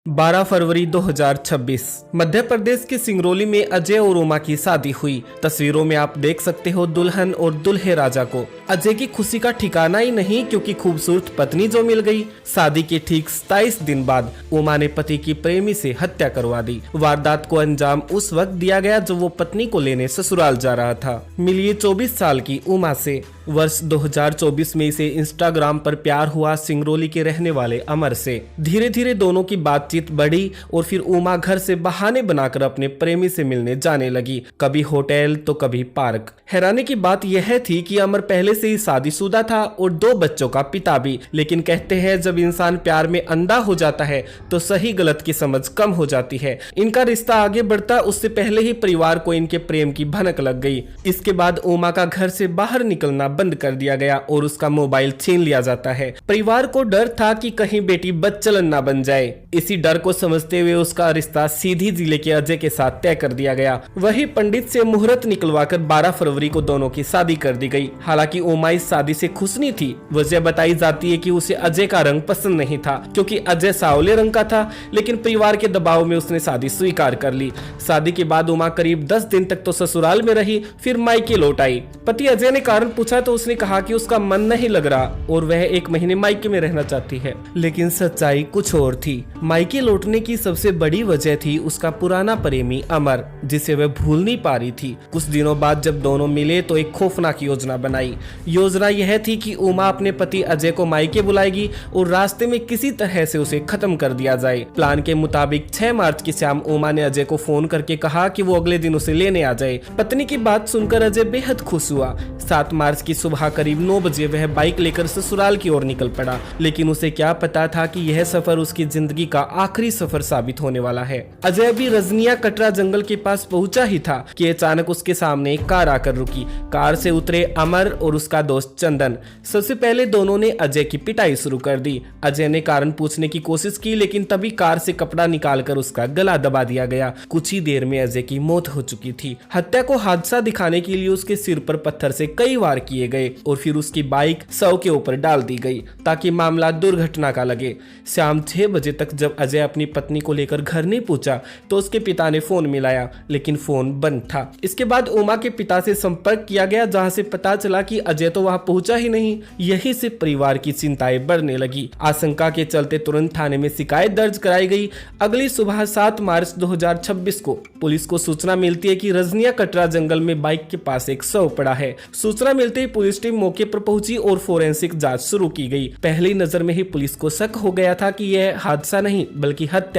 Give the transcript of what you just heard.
12 फरवरी 2026 मध्य प्रदेश के सिंगरौली में अजय और उमा की शादी हुई। तस्वीरों में आप देख सकते हो दुल्हन और दुल्हे राजा को। अजय की खुशी का ठिकाना ही नहीं, क्योंकि खूबसूरत पत्नी जो मिल गई। शादी के ठीक 27 दिन बाद उमा ने पति की प्रेमी से हत्या करवा दी। वारदात को अंजाम उस वक्त दिया गया जब वो पत्नी को लेने ससुराल जा रहा था। मिलिए 24 साल की उमा से। वर्ष 2024 में इसे इंस्टाग्राम पर प्यार हुआ सिंगरौली के रहने वाले अमर से। धीरे धीरे दोनों की बातचीत बढ़ी और फिर उमा घर से बहाने बनाकर अपने प्रेमी से मिलने जाने लगी, कभी होटल तो कभी पार्क। हैरानी की बात यह थी कि अमर पहले से ही शादीशुदा था और 2 बच्चों का पिता भी। लेकिन कहते हैं जब इंसान प्यार में अंधा हो जाता है तो सही गलत की समझ कम हो जाती है। इनका रिश्ता आगे बढ़ता उससे पहले ही परिवार को इनके प्रेम की भनक लग गई। इसके बाद उमा का घर से बाहर निकलना बंद कर दिया गया और उसका मोबाइल छीन लिया जाता है। परिवार को डर था कि कहीं बेटी बदचलन ना बन जाए। इसी डर को समझते हुए उसका रिश्ता सीधी जिले के अजय के साथ तय कर दिया गया। वही पंडित से मुहूर्त निकलवाकर 12 फरवरी को दोनों की शादी कर दी गई। हालांकि उमा इस शादी से खुश नहीं थी। वजह बताई जाती है कि उसे अजय का रंग पसंद नहीं था, क्योंकि अजय सांवले रंग का था। लेकिन परिवार के दबाव में उसने शादी स्वीकार कर ली। शादी के बाद उमा करीब 10 दिन तक तो ससुराल में रही, फिर मायके लौट आई। पति अजय ने कारण पूछा तो उसने कहा कि उसका मन नहीं लग रहा और वह 1 महीने मायके में रहना चाहती है। लेकिन सच्चाई कुछ और थी। मायके लौटने की सबसे बड़ी वजह थी उसका पुराना प्रेमी अमर, जिसे वह भूल नहीं पा रही थी। कुछ दिनों बाद जब दोनों मिले तो एक खौफनाक योजना बनाई। योजना यह थी कि उमा अपने पति अजय को मायके बुलाएगी और रास्ते में किसी तरह से उसे खत्म कर दिया जाए। प्लान के मुताबिक 6 मार्च की शाम उमा ने अजय को फोन करके कहा कि वो अगले दिन उसे लेने आ जाए। पत्नी की बात सुनकर अजय बेहद खुश हुआ। 7 मार्च की सुबह करीब 9 बजे वह बाइक लेकर ससुराल की ओर निकल पड़ा। लेकिन उसे क्या पता था कि यह सफर उसकी जिंदगी का आखिरी सफर साबित होने वाला है। अजय अभी रजनिया कटरा जंगल के पास पहुंचा ही था कि अचानक उसके सामने एक कार आकर रुकी। कार से उतरे अमर और उसका दोस्त चंदन। सबसे पहले दोनों ने अजय की पिटाई शुरू कर दी। अजय ने कारण पूछने की कोशिश की, लेकिन तभी कार से कपड़ा निकालकर उसका गला दबा दिया गया। कुछ ही देर में अजय की मौत हो चुकी थी। हत्या को हादसा दिखाने के लिए उसके सिर पर पत्थर से कई वार किए गए और फिर उसकी बाइक शव के ऊपर डाल दी गई ताकि मामला दुर्घटना का लगे। शाम 6 बजे तक जब अजय अपनी पत्नी को लेकर घर नहीं पहुंचा तो उसके पिता ने फोन मिलाया, लेकिन फोन बंद था। इसके बाद उमा के पिता से संपर्क किया गया, जहां से पता चला कि अजय तो वहां पहुंचा ही नहीं। यही से परिवार की चिंताएं बढ़ने लगी। आशंका के चलते तुरंत थाने में शिकायत दर्ज कराई गई। अगली सुबह 7 मार्च 2026 को पुलिस को सूचना मिलती है कि रजनिया कटरा जंगल में बाइक के पास एक शव पड़ा है। सूचना मिलते ही पुलिस टीम मौके पर पहुंची और फोरेंसिक जांच शुरू की गई। पहली नजर में ही पुलिस को शक हो गया था कि यह हादसा नहीं बल्कि हत्या